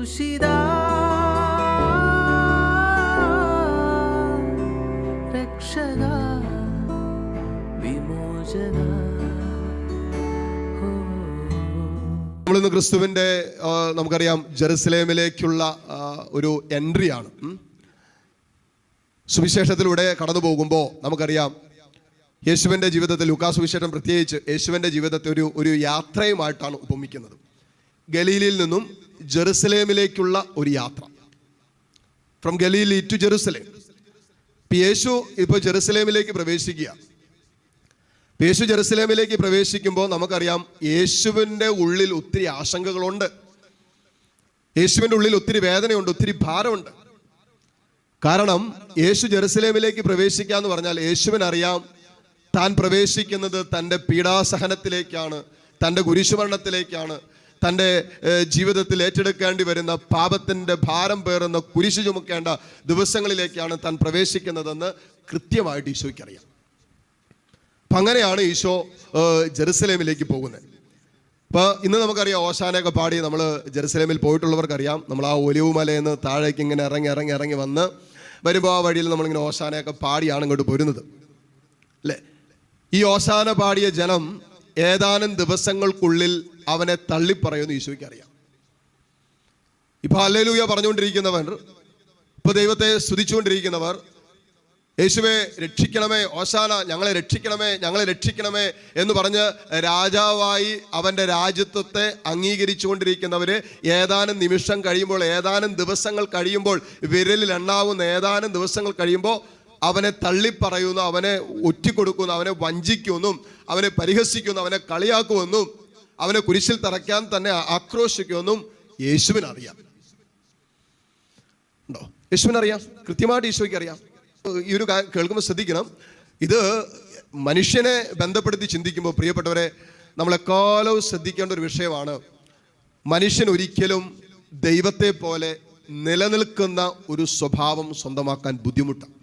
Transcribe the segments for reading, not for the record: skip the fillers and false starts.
ക്രൂശിത രക്ഷക വിമോചന. നമ്മളിന്ന് ക്രിസ്തുവിൻ്റെ നമുക്കറിയാം ജെറുസലേമിലേക്കുള്ള ഒരു എൻട്രിയാണ്. സുവിശേഷത്തിലൂടെ കടന്നു പോകുമ്പോൾ നമുക്കറിയാം യേശുവിൻ്റെ ജീവിതത്തിൽ, ലൂക്കാസ് സുവിശേഷം പ്രത്യേകിച്ച് യേശുവിൻ്റെ ജീവിതത്തെ ഒരു യാത്രയുമായിട്ടാണ് ഉപമിക്കുന്നത്. ഗലീലയിൽ നിന്നും ജെറുസലേമിലേക്കുള്ള ഒരു യാത്ര, ഫ്രം ഗലീലി ടു ജെറുസലേം. യേശു ഇപ്പോൾ ജെറുസലേമിലേക്ക് പ്രവേശിക്കുക. യേശു ജെറുസലേമിലേക്ക് പ്രവേശിക്കുമ്പോൾ നമുക്കറിയാം യേശുവിൻ്റെ ഉള്ളിൽ ഒത്തിരി ആശങ്കകളുണ്ട്, യേശുവിൻ്റെ ഉള്ളിൽ ഒത്തിരി വേദനയുണ്ട്, ഒത്തിരി ഭാരമുണ്ട്. കാരണം യേശു ജെറുസലേമിലേക്ക് പ്രവേശിക്കുക എന്ന് പറഞ്ഞാൽ യേശുവിനറിയാം താൻ പ്രവേശിക്കുന്നത് തൻ്റെ പീഡാസഹനത്തിലേക്കാണ്, തൻ്റെ കുരിശുമരണത്തിലേക്കാണ്, തൻ്റെ ജീവിതത്തിൽ ഏറ്റെടുക്കേണ്ടി വരുന്ന പാപത്തിൻ്റെ ഭാരം പേറുന്ന കുരിശു ചുമക്കേണ്ട ദിവസങ്ങളിലേക്കാണ് താൻ പ്രവേശിക്കുന്നതെന്ന് കൃത്യമായിട്ട് ഈശോയ്ക്കറിയാം. അപ്പം അങ്ങനെയാണ് ഈശോ ജെറുസലേമിലേക്ക് പോകുന്നത്. ഇപ്പോൾ ഇന്ന് നമുക്കറിയാം ഓശാനയൊക്കെ പാടി നമ്മൾ ജെറുസലേമിൽ പോയിട്ടുള്ളവർക്കറിയാം, നമ്മൾ ആ ഒലിവ് മലയിൽ നിന്ന് താഴേക്ക് ഇങ്ങനെ ഇറങ്ങി വന്ന് വരുമ്പോൾ ആ വഴിയിൽ നമ്മളിങ്ങനെ ഓശാനയൊക്കെ പാടിയാണ് ഇങ്ങോട്ട് പോരുന്നത് അല്ലേ. ഈ ഓശാന പാടിയ ജനം ഏതാനും ദിവസങ്ങൾക്കുള്ളിൽ അവനെ തള്ളിപ്പറയുമെന്ന് ഈശോയ്ക്ക് അറിയാം. ഇപ്പൊ ഹല്ലേലൂയ പറഞ്ഞുകൊണ്ടിരിക്കുന്നവർ, ഇപ്പൊ ദൈവത്തെ സ്തുതിച്ചുകൊണ്ടിരിക്കുന്നവർ, യേശുവെ രക്ഷിക്കണമേ, ഓശാന ഞങ്ങളെ രക്ഷിക്കണമേ, ഞങ്ങളെ രക്ഷിക്കണമേ എന്ന് പറഞ്ഞ് രാജാവായി അവൻ്റെ രാജ്യത്വത്തെ അംഗീകരിച്ചുകൊണ്ടിരിക്കുന്നവര് ഏതാനും നിമിഷം കഴിയുമ്പോൾ, ഏതാനും ദിവസങ്ങൾ കഴിയുമ്പോൾ, വിരലിൽ എണ്ണാവുന്ന ഏതാനും ദിവസങ്ങൾ കഴിയുമ്പോൾ അവനെ തള്ളിപ്പറയുന്നു, അവനെ ഒറ്റിക്കൊടുക്കുന്നു, അവനെ വഞ്ചിക്കുമെന്നും അവനെ പരിഹസിക്കുന്നു, അവനെ കളിയാക്കുമെന്നും അവനെ കുരിശിൽ തറയ്ക്കാൻ തന്നെ ആക്രോശിക്കുമെന്നും യേശുവിനറിയാം. ഉണ്ടോ? യേശുവിനറിയാം, കൃത്യമായിട്ട് ഈശോയ്ക്ക് അറിയാം. ഈ ഒരു കേൾക്കുമ്പോൾ ശ്രദ്ധിക്കണം. ഇത് മനുഷ്യനെ ബന്ധപ്പെടുത്തി ചിന്തിക്കുമ്പോൾ പ്രിയപ്പെട്ടവരെ, നമ്മളെക്കാലവും ശ്രദ്ധിക്കേണ്ട ഒരു വിഷയമാണ്. മനുഷ്യൻ ഒരിക്കലും ദൈവത്തെ പോലെ നിലനിൽക്കുന്ന ഒരു സ്വഭാവം സ്വന്തമാക്കാൻ ബുദ്ധിമുട്ടാണ്.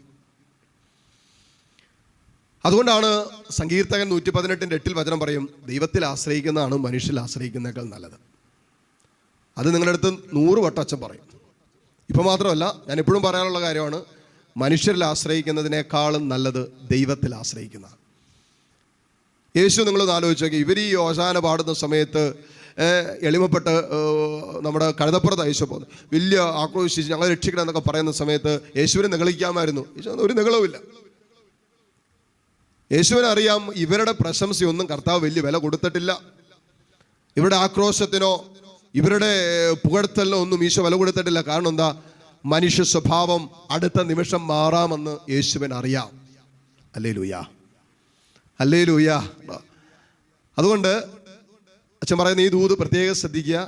അതുകൊണ്ടാണ് സങ്കീർത്തകൻ 118:8 വചനം പറയും, ദൈവത്തിൽ ആശ്രയിക്കുന്നതാണ് മനുഷ്യൽ ആശ്രയിക്കുന്നതിനേക്കാൾ നല്ലത്. അത് നിങ്ങളുടെ അടുത്ത് 100 വട്ടം അച്ഛൻ പറയും. ഇപ്പം മാത്രമല്ല, ഞാൻ എപ്പോഴും പറയാനുള്ള കാര്യമാണ്, മനുഷ്യരിൽ ആശ്രയിക്കുന്നതിനേക്കാളും നല്ലത് ദൈവത്തിൽ ആശ്രയിക്കുന്നതാണ്. യേശു നിങ്ങളൊന്ന് ആലോചിച്ച് നോക്കി, ഇവർ ഈ ഓശാന പാടുന്ന സമയത്ത് എളിമപ്പെട്ട് നമ്മുടെ കഴുതപ്പുറത്ത് യേശു പോകുന്നു, വലിയ ആക്രോശിച്ച് ഞങ്ങളെ രക്ഷിക്കണം എന്നൊക്കെ പറയുന്ന സമയത്ത് യേശുവിനെ നിഗളിക്കാമായിരുന്നു. യേശു ഒരു നിഗളവുമില്ല. യേശുവിനറിയാം ഇവരുടെ പ്രശംസയൊന്നും കർത്താവ് വലിയ വില കൊടുത്തിട്ടില്ല. ഇവരുടെ ആക്രോശത്തിനോ ഇവരുടെ പുകഴ്ത്തലിനോ ഒന്നും ഈശോ വില കൊടുത്തിട്ടില്ല. കാരണം എന്താ? മനുഷ്യ സ്വഭാവം അടുത്ത നിമിഷം മാറാമെന്ന് യേശുവിന് അറിയാം. Hallelujah, hallelujah. അതുകൊണ്ട് അച്ഛൻ പറയുന്ന ഈ ദൂത് പ്രത്യേകം ശ്രദ്ധിക്കുക.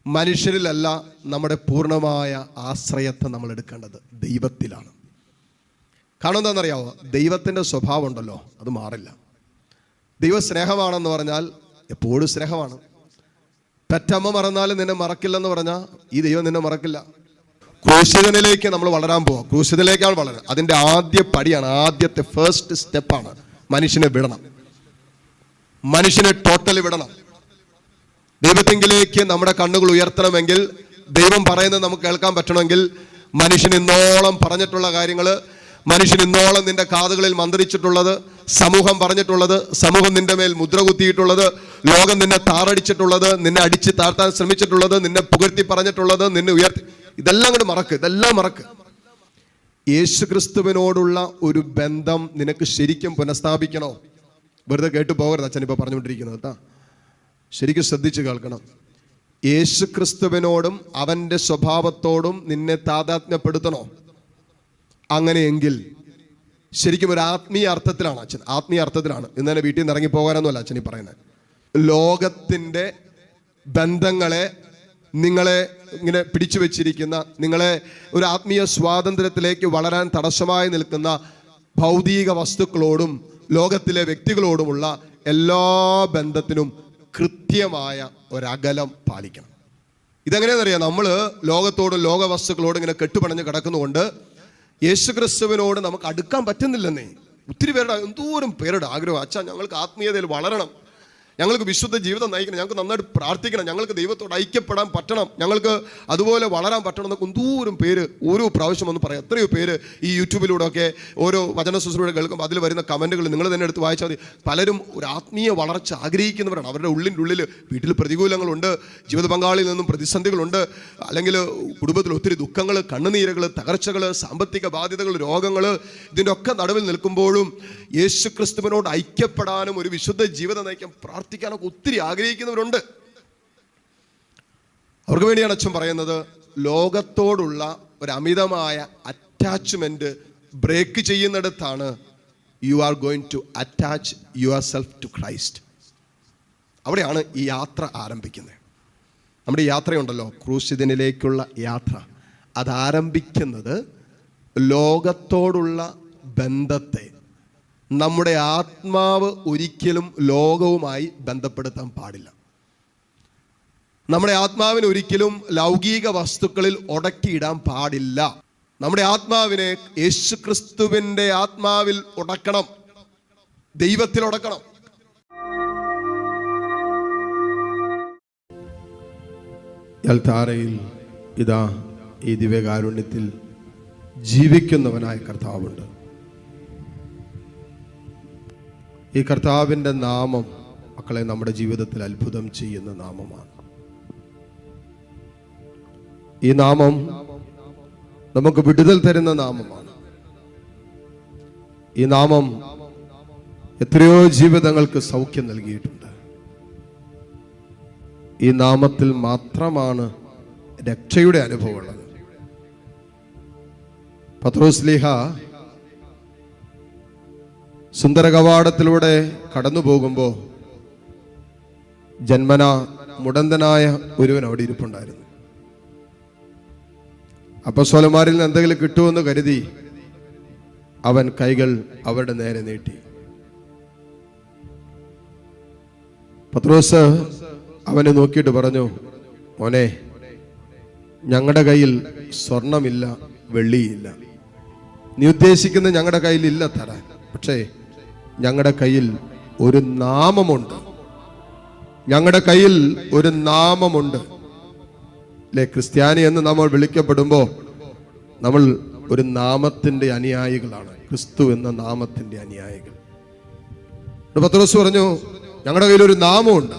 മനുഷ്യരിലല്ല നമ്മുടെ പൂർണ്ണമായ ആശ്രയത്തെ നമ്മൾ എടുക്കേണ്ടത് ദൈവത്തിലാണ്. കാരണം എന്താണെന്നറിയാമോ? ദൈവത്തിൻ്റെ സ്വഭാവം ഉണ്ടല്ലോ, അത് മാറില്ല. ദൈവ സ്നേഹമാണെന്ന് പറഞ്ഞാൽ എപ്പോഴും സ്നേഹമാണ്. പെറ്റമ്മ മറന്നാലും നിന്നെ മറക്കില്ലെന്ന് പറഞ്ഞാൽ ഈ ദൈവം നിന്നെ മറക്കില്ല. ക്രൂശിതനിലേക്ക് നമ്മൾ വളരാൻ പോവാം. ക്രൂശിതനിലേക്കാണ് വളരുന്നത്. അതിൻ്റെ ആദ്യ പടിയാണ്, ആദ്യത്തെ ഫസ്റ്റ് സ്റ്റെപ്പാണ് മനുഷ്യനെ വിടണം, മനുഷ്യനെ ടോട്ടലി വിടണം. ദൈവത്തെങ്കിലേക്ക് നമ്മുടെ കണ്ണുകൾ ഉയർത്തണമെങ്കിൽ, ദൈവം പറയുന്നത് നമുക്ക് കേൾക്കാൻ പറ്റണമെങ്കിൽ, മനുഷ്യൻ ഇന്നോളം പറഞ്ഞിട്ടുള്ള കാര്യങ്ങൾ, മനുഷ്യൻ ഇന്നോളം നിന്റെ കാതുകളിൽ മന്ത്രിച്ചിട്ടുള്ളത്, സമൂഹം പറഞ്ഞിട്ടുള്ളത്, സമൂഹം നിന്റെ മേൽ മുദ്ര കുത്തിയിട്ടുള്ളത്, ലോകം നിന്നെ താറടിച്ചിട്ടുള്ളത്, നിന്നെ അടിച്ച് താഴ്ത്താൻ ശ്രമിച്ചിട്ടുള്ളത്, നിന്നെ പുകഴ്ത്തി പറഞ്ഞിട്ടുള്ളത്, നിന്നെ ഉയർത്തി, ഇതെല്ലാം കൂടെ മറക്ക്, ഇതെല്ലാം മറക്ക്. യേശു ക്രിസ്തുവിനോടുള്ള ഒരു ബന്ധം നിനക്ക് ശരിക്കും പുനഃസ്ഥാപിക്കണോ? വെറുതെ കേട്ടു പോകരുത് അച്ഛൻ ഇപ്പോൾ പറഞ്ഞുകൊണ്ടിരിക്കുന്നത് കേട്ടോ, ശരിക്കും ശ്രദ്ധിച്ച് കേൾക്കണം. യേശു ക്രിസ്തുവിനോടും അവൻ്റെ സ്വഭാവത്തോടും നിന്നെ താതാത്മ്യപ്പെടുത്തണോ? അങ്ങനെയെങ്കിൽ ശരിക്കും ഒരു ആത്മീയ അർത്ഥത്തിലാണ് അച്ഛൻ, ആത്മീയ അർത്ഥത്തിലാണ്. ഇന്ന് തന്നെ വീട്ടിൽ നിന്ന് ഇറങ്ങി പോകാനൊന്നുമല്ല അച്ഛൻ ഈ പറയുന്നത്. ലോകത്തിൻ്റെ ബന്ധങ്ങളെ നിങ്ങളെ ഇങ്ങനെ പിടിച്ചു വെച്ചിരിക്കുന്ന, നിങ്ങളെ ഒരു ആത്മീയ സ്വാതന്ത്ര്യത്തിലേക്ക് വളരാൻ തടസ്സമായി നിൽക്കുന്ന ഭൗതിക വസ്തുക്കളോടും ലോകത്തിലെ വ്യക്തികളോടുമുള്ള എല്ലാ ബന്ധത്തിനും കൃത്യമായ ഒരകലം പാലിക്കണം. ഇതെങ്ങനെയാണെന്നറിയാം? നമ്മൾ ലോകത്തോടും ലോക വസ്തുക്കളോടും ഇങ്ങനെ കെട്ടുപണഞ്ഞ് കിടക്കുന്നതുകൊണ്ട് യേശു ക്രിസ്തുവിനോട് നമുക്ക് അടുക്കാൻ പറ്റുന്നില്ലെന്നേ. ഒത്തിരി പേരുടെ, എന്തോരം പേരുടെ ആഗ്രഹം, അച്ഛാ ഞങ്ങൾക്ക് ആത്മീയതയിൽ വളരണം, ഞങ്ങൾക്ക് വിശുദ്ധ ജീവിതം നയിക്കണം, ഞങ്ങൾക്ക് നന്നായിട്ട് പ്രാർത്ഥിക്കണം, ഞങ്ങൾക്ക് ദൈവത്തോട് ഐക്യപ്പെടാൻ പറ്റണം, ഞങ്ങൾക്ക് അതുപോലെ വളരാൻ പറ്റണം എന്നൊക്കെ എന്തോരം പേര് ഓരോ പ്രാവശ്യം ഒന്ന് പറയാം. എത്രയോ പേര് ഈ യൂട്യൂബിലൂടെ ഒക്കെ ഓരോ വചന ശുശ്രൂഷ കേൾക്കുമ്പോൾ അതിൽ വരുന്ന കമൻറ്റുകൾ നിങ്ങൾ തന്നെ എടുത്ത് വായിച്ചാൽ മതി. പലരും ഒരു ആത്മീയ വളർച്ച ആഗ്രഹിക്കുന്നവരാണ്. അവരുടെ ഉള്ളിൽ വീട്ടിൽ പ്രതികൂലങ്ങളുണ്ട്, ജീവിത പങ്കാളിയിൽ നിന്നും പ്രതിസന്ധികളുണ്ട്, അല്ലെങ്കിൽ കുടുംബത്തിൽ ഒത്തിരി ദുഃഖങ്ങൾ, കണ്ണുനീരുകൾ, തകർച്ചകൾ, സാമ്പത്തിക ബാധ്യതകൾ, രോഗങ്ങൾ, ഇതിൻ്റെ ഒക്കെ നടുവിൽ നിൽക്കുമ്പോഴും യേശു ക്രിസ്തുവിനോട് ഐക്യപ്പെടാനും ഒരു വിശുദ്ധ ജീവിതം നയിക്കാൻ പ്രാർത്ഥിക്കാനൊക്കെ ഒത്തിരി ആഗ്രഹിക്കുന്നവരുണ്ട്. അവർക്ക് വേണ്ടിയാണ് അച്ഛൻ പറയുന്നത്, ലോകത്തോടുള്ള ഒരു അമിതമായ അറ്റാച്ച്മെന്റ് ബ്രേക്ക് ചെയ്യുന്നിടത്താണ് you are going to attach yourself to Christ. അവിടെയാണ് ഈ യാത്ര ആരംഭിക്കുന്നത്. നമ്മുടെ യാത്രയുണ്ടല്ലോ, ക്രൂശിതനിലേക്കുള്ള യാത്ര, അതാരംഭിക്കുന്നത് ലോകത്തോടുള്ള ബന്ധത്തെ നമ്മുടെ ആത്മാവ് ഒരിക്കലും ലോകവുമായി ബന്ധപ്പെടുത്താൻ പാടില്ല. നമ്മുടെ ആത്മാവിനെ ഒരിക്കലും ലൗകിക വസ്തുക്കളിൽ ഉടക്കിയിടാൻ പാടില്ല. നമ്മുടെ ആത്മാവിനെ യേശുക്രിസ്തുവിൻ്റെ ആത്മാവിൽ ഉടക്കണം, ദൈവത്തിൽ ഉടക്കണം. യൽത്താരയിൽ ഇതാ ഈ ദിവ്യകാരുണ്യത്തിൽ ജീവിക്കുന്നവനായ കർത്താവുണ്ട്. ഈ കർത്താവിൻ്റെ നാമം മക്കളെ നമ്മുടെ ജീവിതത്തിൽ അത്ഭുതം ചെയ്യുന്ന നാമമാണ്. ഈ നാമം നമുക്ക് വിടുതൽ തരുന്ന നാമമാണ്. ഈ നാമം എത്രയോ ജീവിതങ്ങൾക്ക് സൗഖ്യം നൽകിയിട്ടുണ്ട്. ഈ നാമത്തിൽ മാത്രമാണ് രക്ഷയുടെ അനുഭവമുള്ളത്. പത്രോസ്ലീഹ സുന്ദര കവാടത്തിലൂടെ കടന്നു പോകുമ്പോൾ ജന്മന മുടന്തനായ ഒരുവൻ അവിടെ ഇരിപ്പുണ്ടായിരുന്നു. അപ്പോസ്തലന്മാരിൽ നിന്ന് എന്തെങ്കിലും കിട്ടുമെന്ന് കരുതി അവൻ കൈകൾ അവരുടെ നേരെ നീട്ടി. പത്രോസ് അവനെ നോക്കിയിട്ട് പറഞ്ഞു, മോനെ, ഞങ്ങളുടെ കയ്യിൽ സ്വർണമില്ല, വെള്ളിയില്ല. നീ ഉദ്ദേശിക്കുന്ന ഞങ്ങളുടെ കയ്യിൽ ഇല്ല തരാൻ. പക്ഷേ ഞങ്ങളുടെ കയ്യിൽ ഒരു നാമമുണ്ട്. ഞങ്ങളുടെ കയ്യിൽ ഒരു നാമമുണ്ട്. അല്ലെ, ക്രിസ്ത്യാനി എന്ന് നമ്മൾ വിളിക്കപ്പെടുമ്പോൾ നമ്മൾ ഒരു നാമത്തിന്റെ അനുയായികളാണ്, ക്രിസ്തു എന്ന നാമത്തിന്റെ അനുയായികൾ. പത്രോസ് പറഞ്ഞു, ഞങ്ങളുടെ കയ്യിൽ ഒരു നാമമുണ്ട്,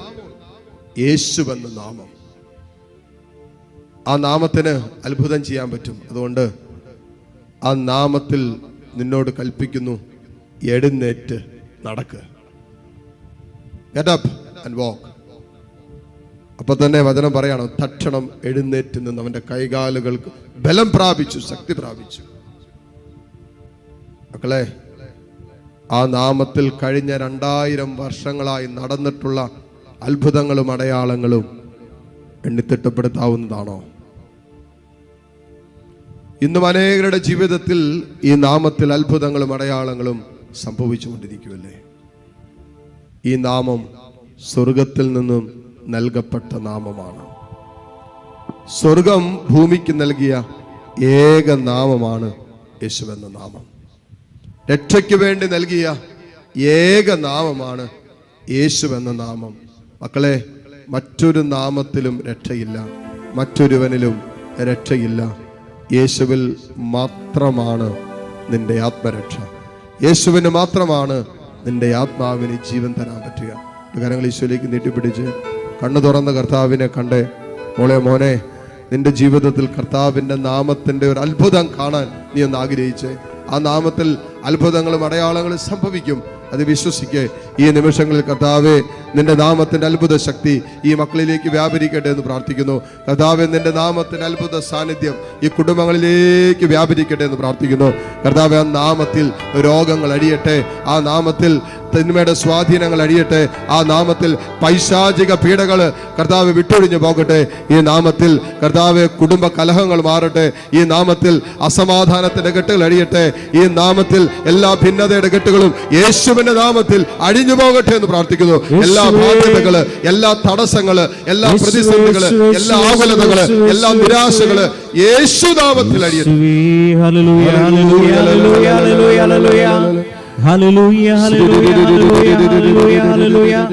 യേശു എന്ന നാമം. ആ നാമത്തിന് അത്ഭുതം ചെയ്യാൻ പറ്റും. അതുകൊണ്ട് ആ നാമത്തിൽ നിന്നോട് കൽപ്പിക്കുന്നു, എഴുന്നേറ്റ് നടക്കുക. Get up and walk. അപ്പൊ തന്നെ വചനം പറയണം, തക്ഷണം എഴുന്നേറ്റ് നിന്ന് അവന്റെ കൈകാലുകൾക്ക് ബലം പ്രാപിച്ചു, ശക്തി പ്രാപിച്ചു. മക്കളെ, ആ നാമത്തിൽ കഴിഞ്ഞ 2000 വർഷങ്ങളായി നടന്നിട്ടുള്ള അത്ഭുതങ്ങളും അടയാളങ്ങളും എണ്ണിത്തിട്ടപ്പെടുത്താവുന്നതാണോ? ഇന്നും അനേകരുടെ ജീവിതത്തിൽ ഈ നാമത്തിൽ അത്ഭുതങ്ങളും അടയാളങ്ങളും സംഭവിച്ചുകൊണ്ടിരിക്കുമല്ലേ? ഈ നാമം സ്വർഗത്തിൽ നിന്നും നൽകപ്പെട്ട നാമമാണ്. സ്വർഗം ഭൂമിക്ക് നൽകിയ ഏക നാമമാണ് യേശുവെന്ന നാമം. രക്ഷയ്ക്ക് വേണ്ടി നൽകിയ ഏക നാമമാണ് യേശുവെന്ന നാമം. മക്കളെ, മറ്റൊരു നാമത്തിലും രക്ഷയില്ല, മറ്റൊരുവനിലും രക്ഷയില്ല. യേശുവിൽ മാത്രമാണ് നിന്റെ ആത്മരക്ഷ. യേശുവിന് മാത്രമാണ് നിന്റെ ആത്മാവിന് ജീവൻ തരാൻ പറ്റുക. കരങ്ങൾ ഈശോയിലേക്ക് നീട്ടിപ്പിടിച്ച് കണ്ണു തുറന്ന കർത്താവിനെ കണ്ടേ. മോനെ, നിന്റെ ജീവിതത്തിൽ കർത്താവിൻ്റെ നാമത്തിൻ്റെ ഒരു അത്ഭുതം കാണാൻ നീ ഒന്ന് ആഗ്രഹിച്ചേ. ആ നാമത്തിൽ അത്ഭുതങ്ങളും അടയാളങ്ങളും സംഭവിക്കും. അത് വിശ്വസിക്കേ. ഈ നിമിഷങ്ങളിൽ കർത്താവേ, നിന്റെ നാമത്തിന്റെ അത്ഭുത ശക്തി ഈ മക്കളിലേക്ക് വ്യാപരിക്കട്ടെ എന്ന് പ്രാർത്ഥിക്കുന്നു. കർത്താവേ, നിന്റെ നാമത്തിന്റെ അത്ഭുത സാന്നിധ്യം ഈ കുടുംബങ്ങളിലേക്ക് വ്യാപരിക്കട്ടെ എന്ന് പ്രാർത്ഥിക്കുന്നു. കർത്താവേ, ആ നാമത്തിൽ രോഗങ്ങൾ അഴിയട്ടെ, ആ നാമത്തിൽ തിന്മയുടെ സ്വാധീനങ്ങൾ അഴിയട്ടെ, ആ നാമത്തിൽ പൈശാചിക പീഡകൾ കർത്താവ് വിട്ടൊഴിഞ്ഞു പോകട്ടെ. ഈ നാമത്തിൽ കർത്താവെ കുടുംബ കലഹങ്ങൾ മാറട്ടെ. ഈ നാമത്തിൽ അസമാധാനത്തിന്റെ കെട്ടുകൾ അഴിയട്ടെ. ഈ നാമത്തിൽ എല്ലാ ഭിന്നതയുടെ കെട്ടുകളും യേശുവിന്റെ നാമത്തിൽ അഴിഞ്ഞു പോകട്ടെ എന്ന് പ്രാർത്ഥിക്കുന്നു. എല്ലാ ബാധ്യതകള്, എല്ലാ തടസ്സങ്ങള്, എല്ലാ പ്രതിസന്ധികള്, എല്ലാ ആകുലതകള്, എല്ലാ നിരാശകള് യേശു നാമത്തിൽ അഴിയട്ടെ. Hallelujah, hallelujah, hallelujah, hallelujah, hallelujah, hallelujah,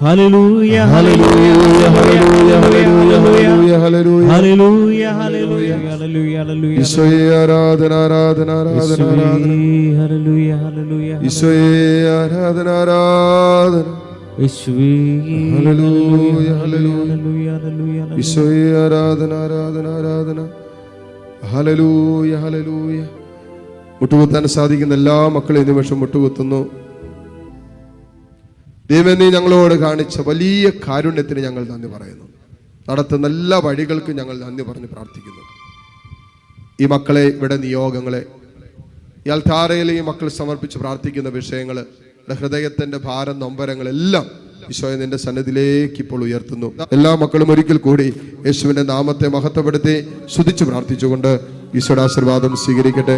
hallelujah hallelujah hallelujah hallelujah hallelujah hallelujah hallelujah hallelujah ഈശോയെ ആരാധന ആരാധന ആരാധന ആരാധന ഹല്ലേലൂയ ഹല്ലേലൂയ ഈശോയെ ആരാധന ആരാധന യേശുവേ ഹല്ലേലൂയ ഹല്ലേലൂയ ഹല്ലേലൂയ ഈശോയെ ആരാധന ആരാധന ആരാധന ഹല്ലേലൂയ ഹല്ലേലൂയ. മുട്ടുകുത്താൻ സാധിക്കുന്ന എല്ലാ മക്കളെയും നിമിഷം മുട്ടുകുത്തുന്നു. ദൈവമേ, നീ ഞങ്ങളോട് കാണിച്ച വലിയ കാരുണ്യത്തിന് ഞങ്ങൾ നന്ദി പറയുന്നു. നടത്തുന്ന എല്ലാ വഴികൾക്കും ഞങ്ങൾ നന്ദി പറഞ്ഞ് പ്രാർത്ഥിക്കുന്നു. ഈ മക്കളെ, ഇവിടെ നിയോഗങ്ങളെ, ഈ അൽത്താരയിൽ ഈ മക്കൾ സമർപ്പിച്ച് പ്രാർത്ഥിക്കുന്ന വിഷയങ്ങൾ, ഹൃദയത്തിന്റെ ഭാരം നൊമ്പരങ്ങളെല്ലാം ഈശോയെ നിന്റെ സന്നിധിയിലേക്ക് ഇപ്പോൾ ഉയർത്തുന്നു. എല്ലാ മക്കളും ഒരിക്കൽ കൂടി യേശുവിന്റെ നാമത്തെ മഹത്വപ്പെടുത്തി സ്തുതിച്ച് പ്രാർത്ഥിച്ചുകൊണ്ട് ഈശോയുടെ ആശീർവാദം സ്വീകരിക്കട്ടെ.